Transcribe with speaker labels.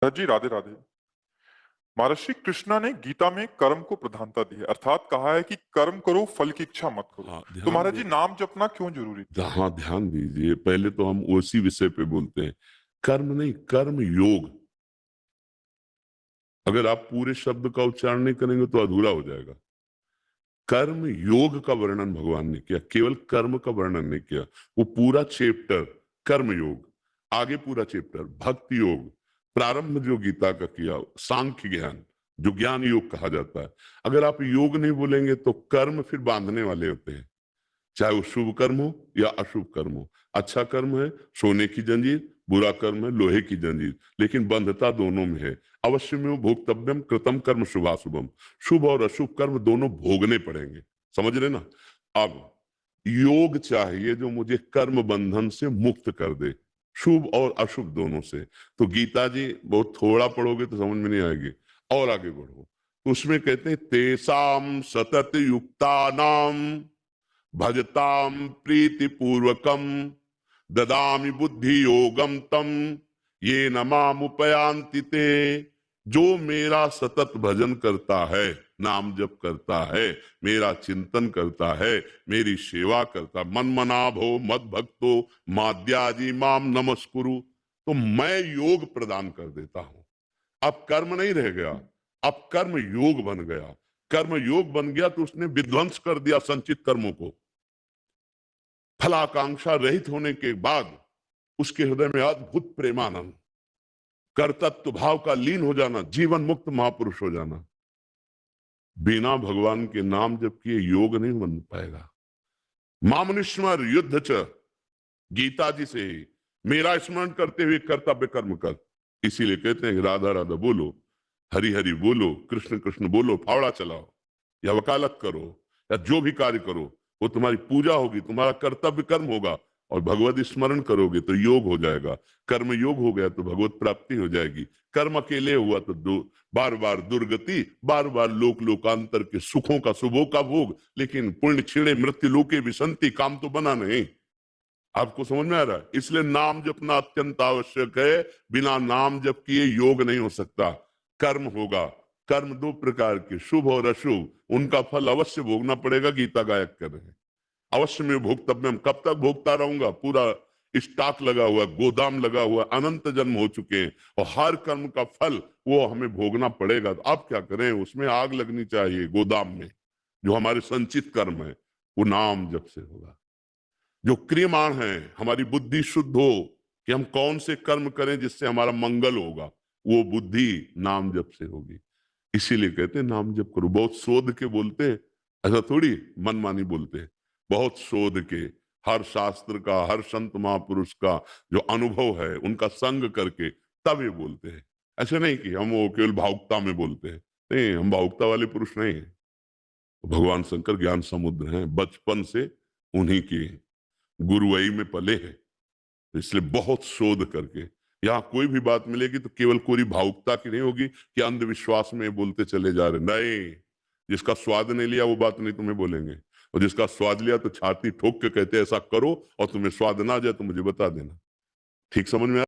Speaker 1: जी राधे राधे। महर्षि कृष्णा ने गीता में कर्म को प्रधानता दी है, अर्थात कहा है कि कर्म करो, फल की इच्छा मत करो।
Speaker 2: हाँ,
Speaker 1: तो
Speaker 2: ध्यान
Speaker 1: महाराज
Speaker 2: दे।
Speaker 1: जी, नाम जपना क्यों जरूरी था?
Speaker 2: हाँ, ध्यान दीजिए। पहले तो हम उसी विषय पे बोलते हैं। कर्म नहीं, कर्म योग। अगर आप पूरे शब्द का उच्चारण नहीं करेंगे तो अधूरा हो जाएगा। कर्म योग का वर्णन भगवान ने किया, केवल कर्म का वर्णन नहीं किया। वो पूरा चैप्टर कर्म योग, आगे पूरा चैप्टर भक्ति योग, प्रारंभ जो गीता का किया सांख्य ज्ञान, जो ज्ञान योग कहा जाता है। अगर आप योग नहीं बोलेंगे तो कर्म फिर बांधने वाले होते हैं, चाहे वो शुभ कर्म हो या अशुभ कर्म हो। अच्छा कर्म है सोने की जंजीर, बुरा कर्म है लोहे की जंजीर, लेकिन बंधता दोनों में है। अवश्य में वो भोक्तव्यम कृतम कर्म शुभाशुभम, शुभ और अशुभ कर्म दोनों भोगने पड़ेंगे। समझ रहे ना? अब योग चाहिए जो मुझे कर्म बंधन से मुक्त कर दे, शुभ और अशुभ दोनों से। तो गीता जी बहुत थोड़ा पढ़ोगे तो समझ में नहीं आएगी, और आगे बढ़ो तो उसमें कहते हैं तेसाम सतत युक्ता नाम भजताम प्रीति पूर्वकम ददामि बुद्धि योगम तम ये नमामुपयांति ते। जो मेरा सतत भजन करता है, नाम जप करता है, मेरा चिंतन करता है, मेरी सेवा करता, मन मना भो मद भक्तो माद्याजी माम नमस्कुरु, तो मैं योग प्रदान कर देता हूं। अब कर्म नहीं रह गया, अब कर्म योग बन गया। कर्म योग बन गया तो उसने विध्वंस कर दिया संचित कर्मों को। फलाकांक्षा रहित होने के बाद उसके हृदय में अद्भुत प्रेमानंद, कर्तृत्व भाव का लीन हो जाना, जीवन मुक्त महापुरुष हो जाना। बिना भगवान के नाम जप किए योग नहीं बन पाएगा। मामनुष्मर युद्ध च, गीता जी से मेरा स्मरण करते हुए कर्तव्य कर्म कर। इसीलिए कहते हैं राधा राधा बोलो, हरि हरि बोलो, कृष्ण कृष्ण बोलो, फावड़ा चलाओ या वकालत करो या जो भी कार्य करो, वो तुम्हारी पूजा होगी, तुम्हारा कर्तव्य कर्म होगा। और भगवत स्मरण करोगे तो योग हो जाएगा। कर्म योग हो गया तो भगवत प्राप्ति हो जाएगी। कर्म अकेले हुआ तो बार बार दुर्गति, बार बार लोक लोकांतर के सुखों का शुभों का भोग, लेकिन पुण्य छीणे मृत्यु लोके विसंति, काम तो बना नहीं। आपको समझ में आ रहा है? इसलिए नाम जपना अत्यंत आवश्यक है। बिना नाम जप किए योग नहीं हो सकता। कर्म होगा, कर्म दो प्रकार के, शुभ और अशुभ, उनका फल अवश्य भोगना पड़ेगा। गीता गायक कर रहे हैं अवश्य में भोक्तव्यम, कब तक भोगता रहूंगा? पूरा स्टॉक लगा हुआ, गोदाम लगा हुआ, अनंत जन्म हो चुके हैं, और हर कर्म का फल वो हमें भोगना पड़ेगा। तो आप क्या करें? उसमें आग लगनी चाहिए गोदाम में। जो हमारे संचित कर्म है वो नाम जप से होगा। जो क्रियमाण है, हमारी बुद्धि शुद्ध हो कि हम कौन से कर्म करें जिससे हमारा मंगल होगा, वो बुद्धि नाम जप से होगी। इसीलिए कहते हैं नाम जप करो। बहुत शोध के बोलते हैं, ऐसा थोड़ी मनमानी बोलते हैं। बहुत शोध के, हर शास्त्र का, हर संत महापुरुष का जो अनुभव है उनका संग करके तब ये बोलते हैं। ऐसे नहीं कि हम वो केवल भावुकता में बोलते हैं। नहीं, हम भावुकता वाले पुरुष नहीं है। भगवान शंकर ज्ञान समुद्र हैं, बचपन से उन्हीं की गुरुवई में पले हैं। तो इसलिए बहुत शोध करके यहाँ कोई भी बात मिलेगी तो केवल कोरी भावुकता की नहीं होगी कि अंधविश्वास में बोलते चले जा रहे। नहीं, जिसका स्वाद नहीं लिया वो बात नहीं तुम्हें बोलेंगे, और जिसका स्वाद लिया तो छाती ठोक के कहते ऐसा करो, और तुम्हें स्वाद ना आ जाए तो मुझे बता देना। ठीक समझ में